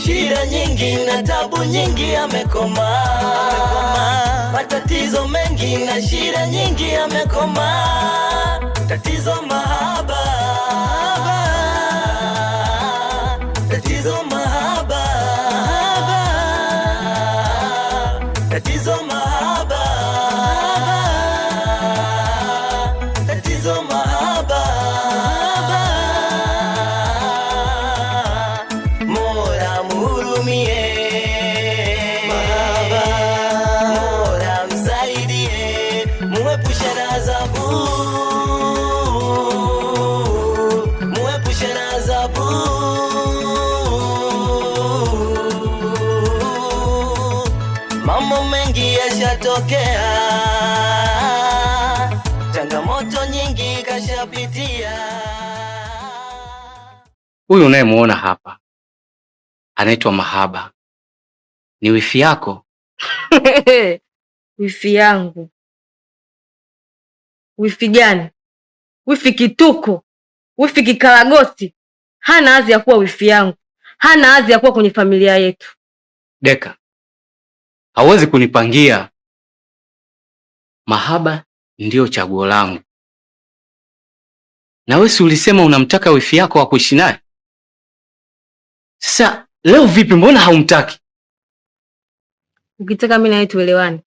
shida nyingi na tabu nyingi amekoma. Matatizo mengi na shida nyingi amekoma. Tatizo mahaba, tatizo mahaba, tatizo mahaba, tatizo mahaba. Mola mhurumie mahaba, Mola msaidie, muepushe na adhabu, muepushe na adhabu. Mambo mengi yashatokea, changamoto nyingi kashapitia. Huyu unayemuona hapa anaitwa Mahaba. Ni wifi yako? Wifi yangu? Wifi gani? Wifi kituko, wifi kikaragosi. Hana hadhi ya kuwa wifi yangu, hana hadhi ya kuwa kwenye familia yetu. Deka, hauwezi kunipangia. Mahaba ndio chaguo langu. Na wewe si ulisema unamtaka wifi yako wa kuishi naye? Sasa leo vipi, mbona haumtaki? Ukitaka mimi na yeye tuelewane,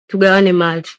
tugawane mali.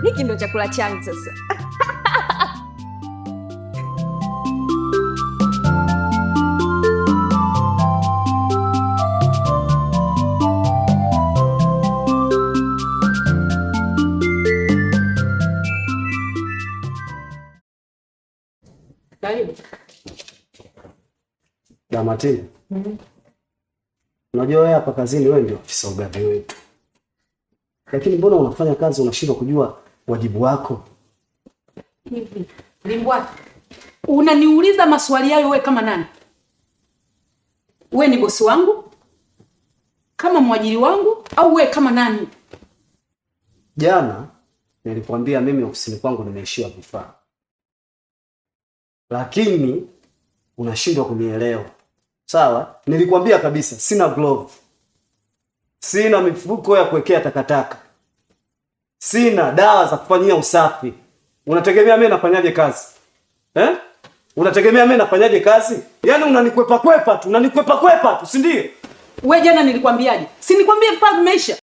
Hiki ndio chakula changu sasa. Karibu. Damati. Unajua wewe hapa kazini wewe ndio afisa ugavi wetu. Lakini mbona unafanya kazi unashindwa kujua wajibu wako? Hivi, Limbwata, unaniuliza maswali hayo wewe kama nani? Wewe ni bosi wangu? Kama mwajiri wangu au wewe kama nani? Jana nilikwambia mimi ofisini kwangu nimeishiwa vifaa. Lakini unashindwa kunielewa. Sawa? Nilikwambia kabisa sina glove. Sina mifuko ya kuwekea takataka. Sina dawa za kufanyia usafi. Unategemea mimi nafanyaje kazi? Unategemea mimi nafanyaje kazi? Yaani unanikwepa tu, si ndio? Wewe jana nilikwambiaje? Si nikwambie vifaa vimeisha?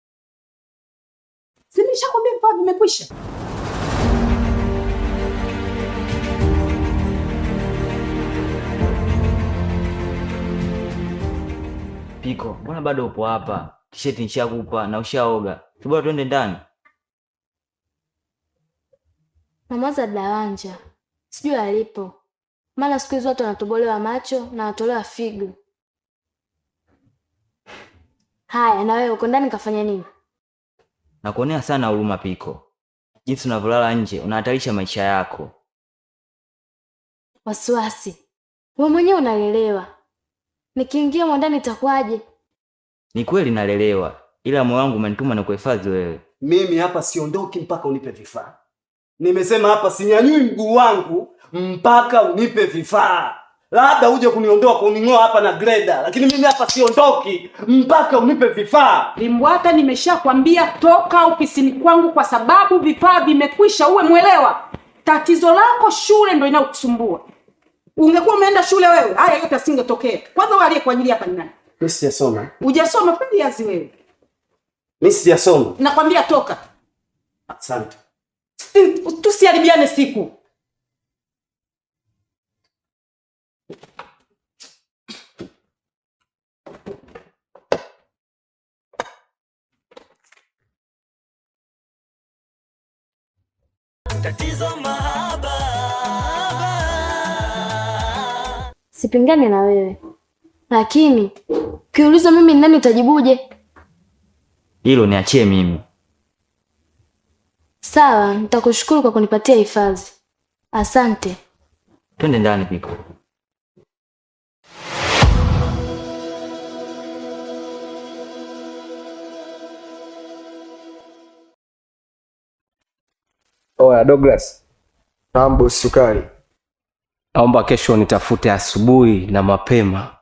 Si nishakwambia vifaa vimekwisha? Piko, mbona bado upo hapa? T-shirt nishakupa na ushaoga. Tubora twende ndani. Mama za Dawanja, sijui alipo. Maana siku hizo watu wanatobolewa macho na watolewa figo. Haya, na wewe uko ndani kafanya nini? Nakuonea sana huruma Piko. Jinsi unavyolala nje unahatarisha maisha yako. Wasiwasi. Wewe mwenyewe unalelewa. Nikiingia mwandani itakuwaje? Ni kweli nalelewa, ila moyo wangu umenituma na kuhifadhi wewe. Mimi hapa siondoki mpaka unipe vifaa. Nimesema hapa sinyanyui mguu wangu mpaka unipe vifaa. Labda uje kuniondoa kuningoa hapa na greda, lakini mimi hapa siondoki mpaka unipe vifaa. Limbwata, nimeshakwambia toka ofisini kwangu kwa sababu vifaa vimekwisha, uwe mwelewa. Tatizo lako shule ndio inayokusumbua. Ungekuwa umeenda shule wewe, haya yote asingetokea. Kwanza wewe aliye kwa ajili hapa ni nani? Mimi sijasoma. Hujasoma kweli yazi wewe. Mimi sijasoma. Nakwambia toka. Asante. Tusiharibiane siku. Tatizo mahaba. Sipingani na wewe, lakini ukiulizwa mimi ni nani utajibuje? Hilo niachie mimi. Sawa, nitakushukuru kwa kunipatia hifadhi. Asante. Twende ndani Piko. Oya Douglas. Mambo sukari. Naomba kesho nitafute asubuhi na mapema.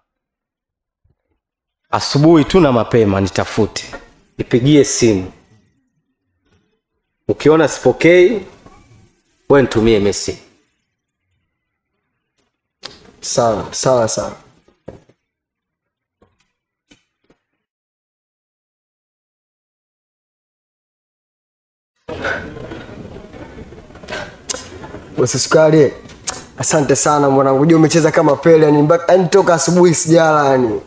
Asubuhi tu na mapema nitafute. Nipigie simu. Ukiona sipokei, wewe nitumie message. Sawa, sawa sawa. Bosi Sukari, asante sana mwanangu. Unajua umecheza kama Pele yani mpaka yani toka asubuhi sijala yani.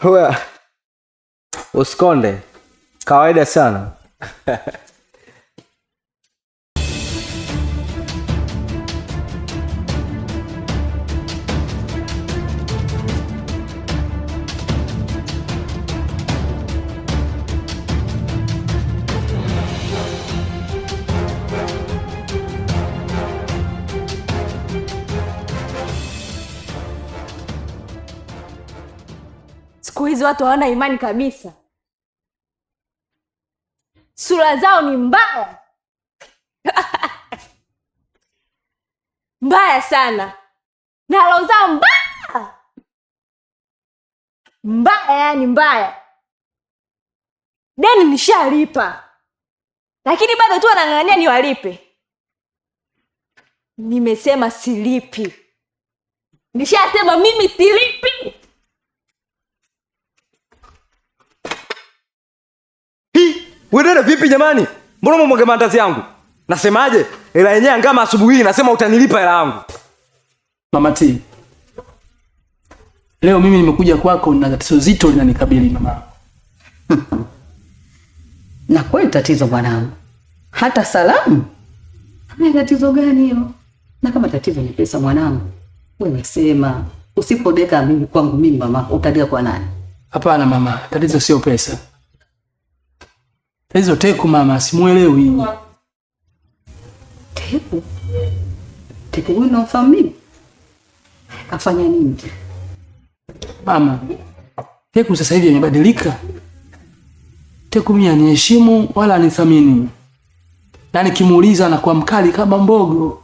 Wewe Usikonde. Kawaida sana. Siku hizi watu hawana imani kabisa. Sura zao ni mbaya. Mbaya sana. Na roho zao mbaya. Mbaya yani mbaya. Deni nishalipa. Lakini bado tu wanang'ang'ania niwalipe. Nimesema silipi. Nishasema mimi silipi. wewe vipi jamani? Mbona umemwaga mandazi yangu? Nasemaje? Hela yenyewe ngama asubuhi nasema utanilipa hela yangu. Mama T. Leo mimi nimekuja kwako na tatizo zito linanikabili mama. Na kweli tatizo mwanangu. Hata salamu. Ni tatizo gani hilo? Na kama tatizo ni pesa mwanangu, wewe sema usipodeka mimi kwangu mimi mama, utadeka kwa nani? Hapana mama, tatizo sio pesa. Tatizo Teku mama, simuelewi. Teku? Teku huyu unamfahamu mimi? Kafanya nini? Mama, Teku sasa hivi amebadilika. Teku mimi aniheshimu wala anithamini. Na nikimuuliza anakuwa mkali kama mbogo.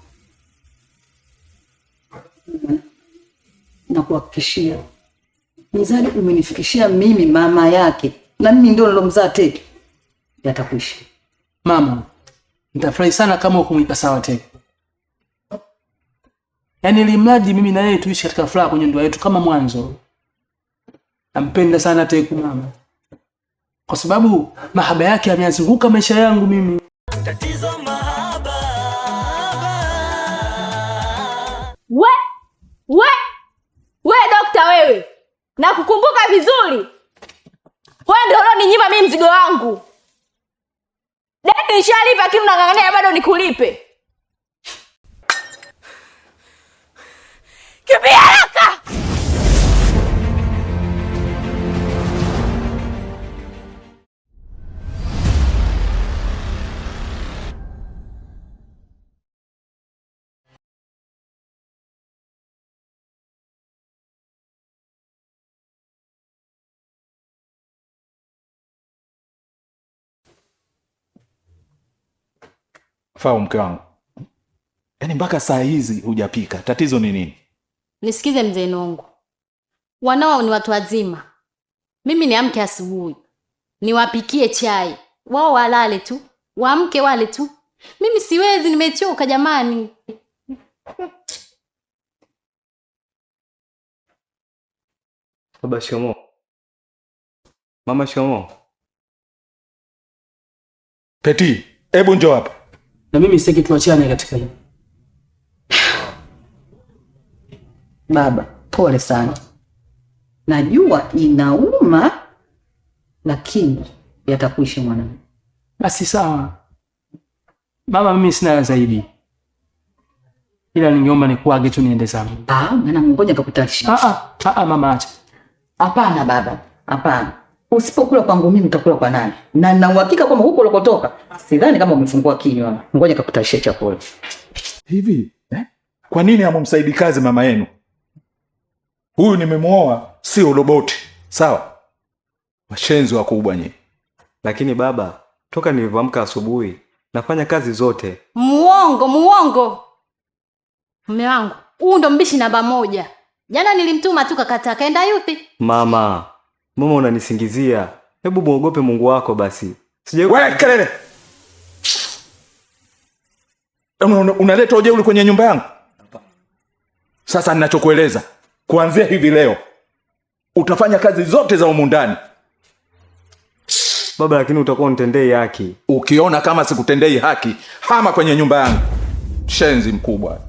Nakuhakikishia. Mzali umenifikishia mimi mama yake. Na mimi ndio nilomzaa Teku. Yatakuisha. Mama, nitafurahi sana kama ukumweka sawa Teku. Yaani limradi mimi na yeye tuishi katika furaha kwenye ndoa yetu kama mwanzo. Nampenda sana Teku mama. Kwa sababu mahaba yake yamezunguka maisha yangu mimi. Tatizo mahaba. We dokta wewe. Nakukumbuka vizuri. Wewe ndio ulioninyima mimi mzigo wangu. Deni nishalipa lakini unang'ang'ania bado nikulipe. Kimbia haraka! Fao mke wangu. Yaani mpaka saa hizi hujapika. Tatizo ni nini? Nisikize mzee Nongo. Wanao ni watu wazima. Mimi niamke asubuhi. Niwapikie chai. Wao walale tu. Waamke wale tu. Mimi siwezi, nimechoka jamani. Baba shikamoo. Mama, shikamoo. Peti, hebu njoo hapa. Na mimi sitaki tuachane katika hili. Baba, pole sana. Najua inauma, lakini yatakuisha mwanangu. Basi sawa. Mama, mimi sina la zaidi. Ila ningeomba nikuage tu niende zangu. Mwanangu, ngoja nikakutarisha. Mama acha. Hapana baba, hapana. Usipokula kwangu mimi utakula kwa nani? Na uhakika kama huko ulipotoka, sidhani kama umefungua kinywa. Ngoja nikakutayarishia chakula. Hivi, kwa nini hamumsaidi kazi mama yenu? Huyu nimemuoa, sio roboti. Sawa? Washenzi wakubwa nyinyi. Lakini baba, toka nilivyoamka asubuhi nafanya kazi zote. Muongo. Mume wangu, huu ndo mbishi namba 1. Jana nilimtuma tu kakata kaenda yupi? Mama unanisingizia. Hebu muogope Mungu wako basi. Wewe kelele. Unaleta ujeuri kwenye nyumba yangu? Sasa ninachokueleza, kuanzia hivi leo utafanya kazi zote za humu ndani. Baba, lakini utakuwa unitendei haki. Ukiona kama sikutendei haki, hama kwenye nyumba yangu. Shenzi mkubwa.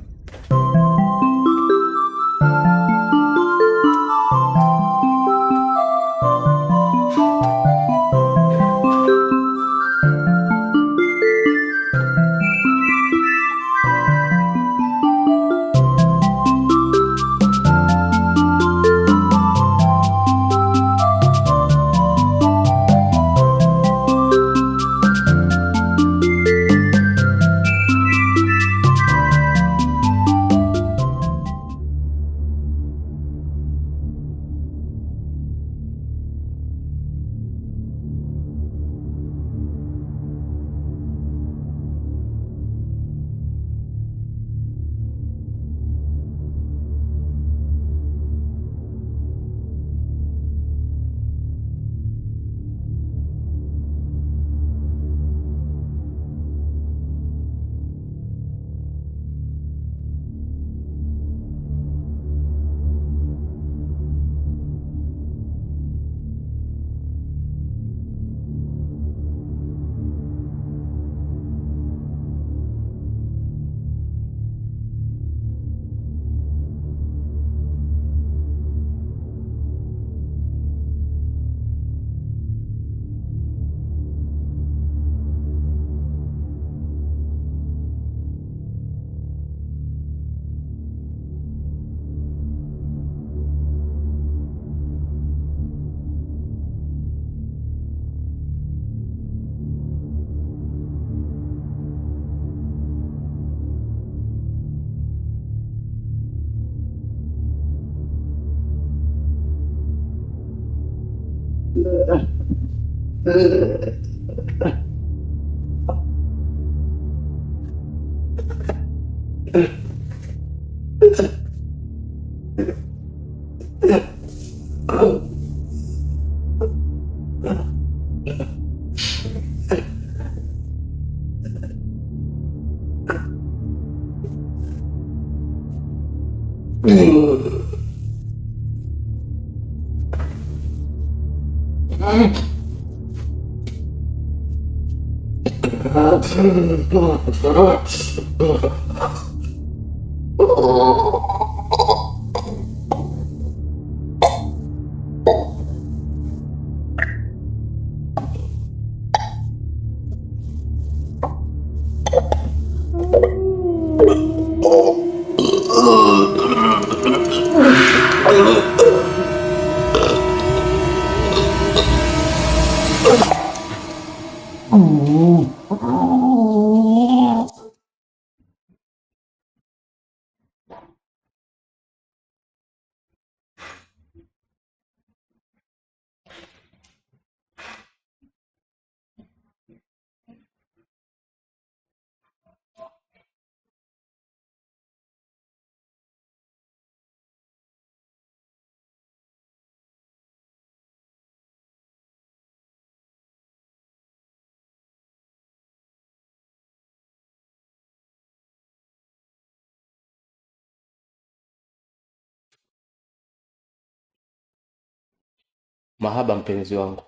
Mahaba, mpenzi wangu,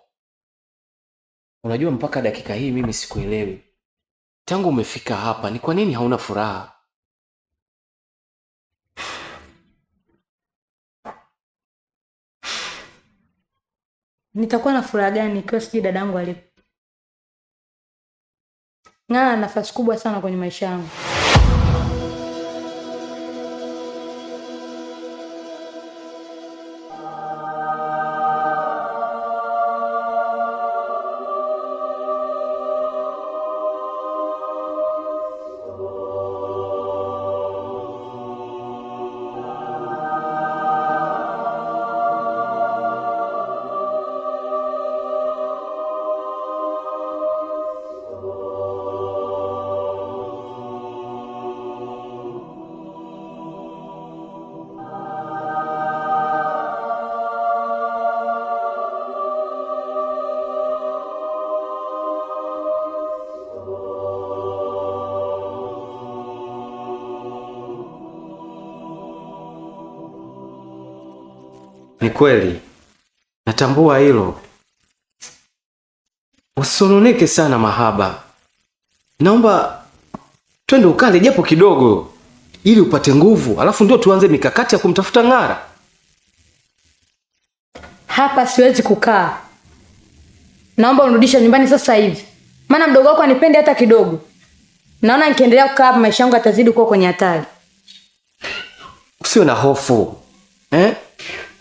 Unajua mpaka dakika hii mimi sikuelewi. Tangu umefika hapa ni kwa nini hauna furaha? Nitakuwa na furaha gani ikiwa sijui dadangu alipo? Ng'aa ana nafasi kubwa sana kwenye maisha yangu. Ni kweli. Natambua hilo. Usononeke sana mahaba. Naomba twende ukale japo kidogo ili upate nguvu, alafu ndio tuanze mikakati ya kumtafuta Ng'ara. Hapa siwezi kukaa. Naomba unirudishe nyumbani sasa hivi. Maana mdogo wako anipendi hata kidogo. Naona nikiendelea kukaa hapa maisha yangu yatazidi kuwa kwenye hatari. Usiwe na hofu.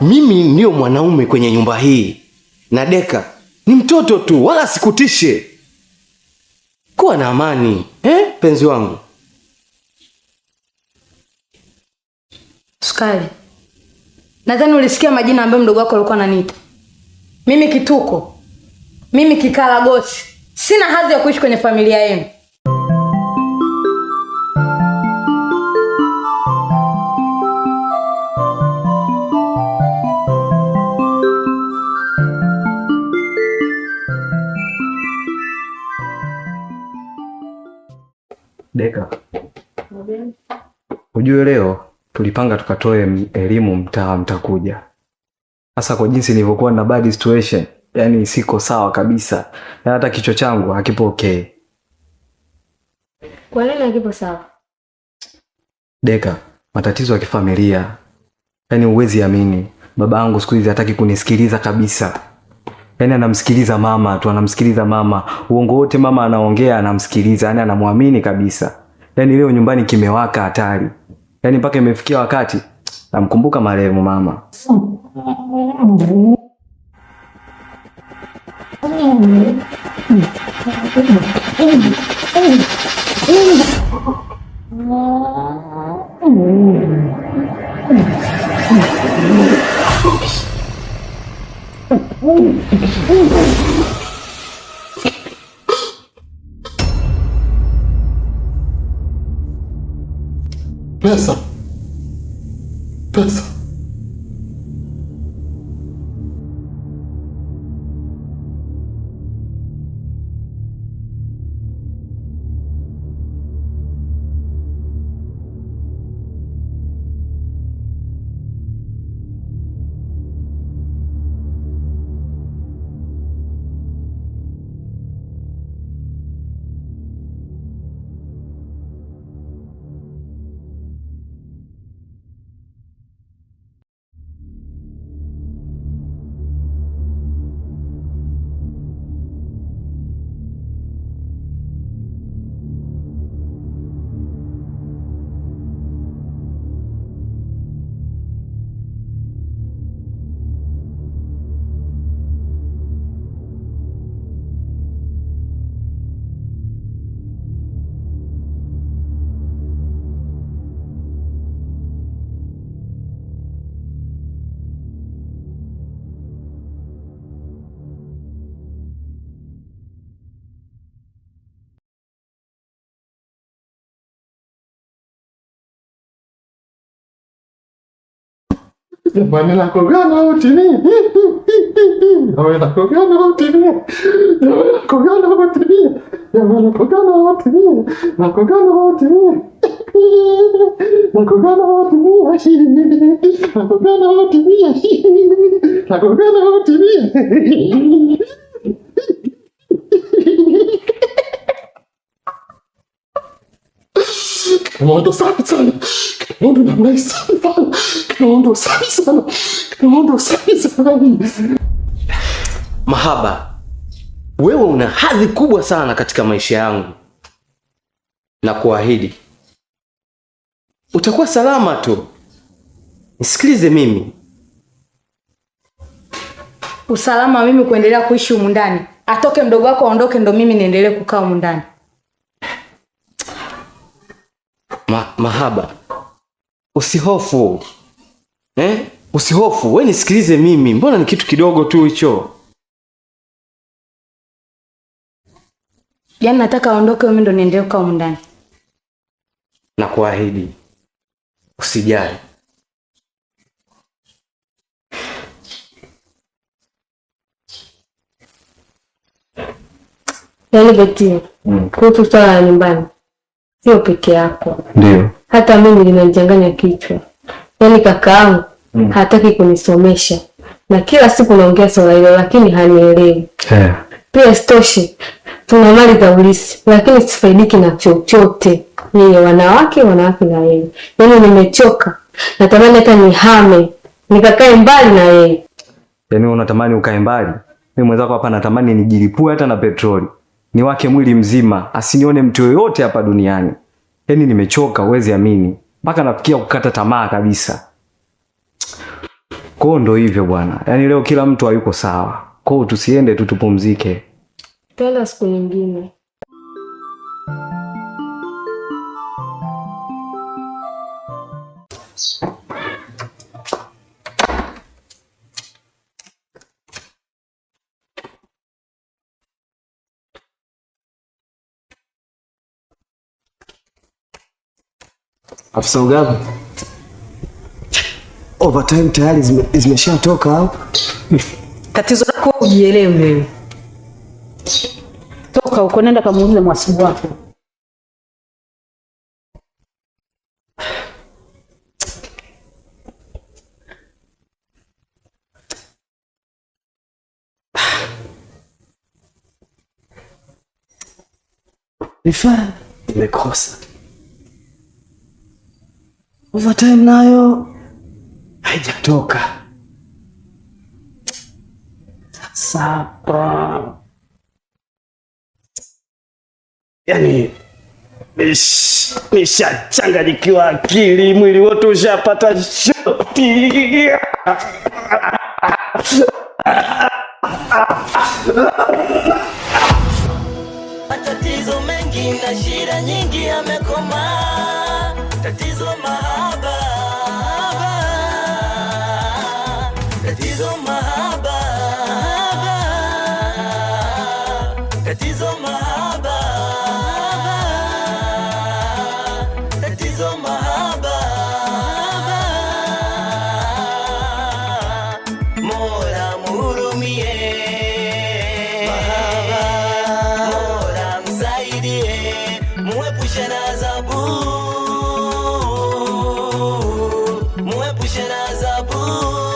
Mimi ndio mwanaume kwenye nyumba hii. Na Deka ni mtoto tu, wala sikutishe. Kuwa na amani, penzi wangu. Sukari. Nadhani ulisikia majina ambayo mdogo wako alikuwa ananiita. Mimi kituko. Mimi kikaragosi. Sina hadhi ya kuishi kwenye familia yenu. Deka. Ujue leo tulipanga tukatoe elimu mtaa mtakuja. Sasa kwa jinsi nilivyokuwa na bad situation, yani siko sawa kabisa. Na hata kichwa changu hakipo okay. Kwa nini hakipo sawa? Deka, matatizo ya kifamilia. Yani huwezi amini. Baba yangu siku hizi hataki kunisikiliza kabisa. Yani anamsikiliza mama tu, anamsikiliza mama. Uongo wote mama anaongea anamsikiliza, yani anamwamini kabisa. Yani leo nyumbani kimewaka hatari. Yani mpaka imefikia wakati namkumbuka marehemu mama. Pesa. Pesa. Jamani nakogana utini. Jamani nakogana utini. Jamani nakogana utini. Jamani nakogana utini. Nakogana utini. Nakogana utini. Nakogana utini. Nakogana utini. Kimondo safi sana. Kimondo namna safi sana. Kimondo safi sana. Kimondo safi sana. Mahaba, wewe una hadhi kubwa sana katika maisha yangu, na kuahidi utakuwa salama tu. Nisikilize mimi. Usalama mimi kuendelea kuishi humu ndani? Atoke mdogo wako aondoke, ndo mimi niendelee kukaa humu ndani? Mahaba, usihofu. Usihofu, wewe nisikilize mimi. Mbona ni kitu kidogo tu hicho? Yaani nataka aondoke, mimi ndo niendelee kukaa humu ndani? Na kuahidi usijali. Yaani Betty, kuhusu swala la nyumbani, sio peke yako. Ndio. Hata mimi linanichanganya kichwa. Yaani kakaangu hataki kunisomesha. Na kila siku naongea swala hilo lakini hanielewi. Pia stoshe, tuna mali za ulisi lakini sifaidiki na chochote. Yeye wanawake na yeye. Yaani nimechoka. Natamani hata nihame, nikakae mbali na yeye. Yaani unatamani ukae mbali? Mimi mwenzako hapa natamani nijilipue hata na petroli. Niwake mwili mzima, asinione mtu yoyote hapa duniani. Yaani nimechoka, huwezi amini. Mpaka nafikia kukata tamaa kabisa. Kwa ndo hivyo bwana. Yaani leo kila mtu hayuko sawa. Kwa tusiende tu tupumzike. Tena siku nyingine. Afisa ugavi, overtime tayari zimeshatoka au? Tatizo lako ujielewe wewe. Toka uko nenda kamuulize mwasibu wako. Vifaa nimekosa. Overtime nayo haijatoka. Sasa yaani nishachanganyikiwa akili, mwili wote ushapata shoti. Matatizo mengi na shida nyingi yamekoma. Tatizo mahaba, tatizo mahaba, tatizo mahaba, tatizo mahaba. Mola muhurumie mahaba, Mola msaidie, muepushe na adhabu, muepushe na adhabu.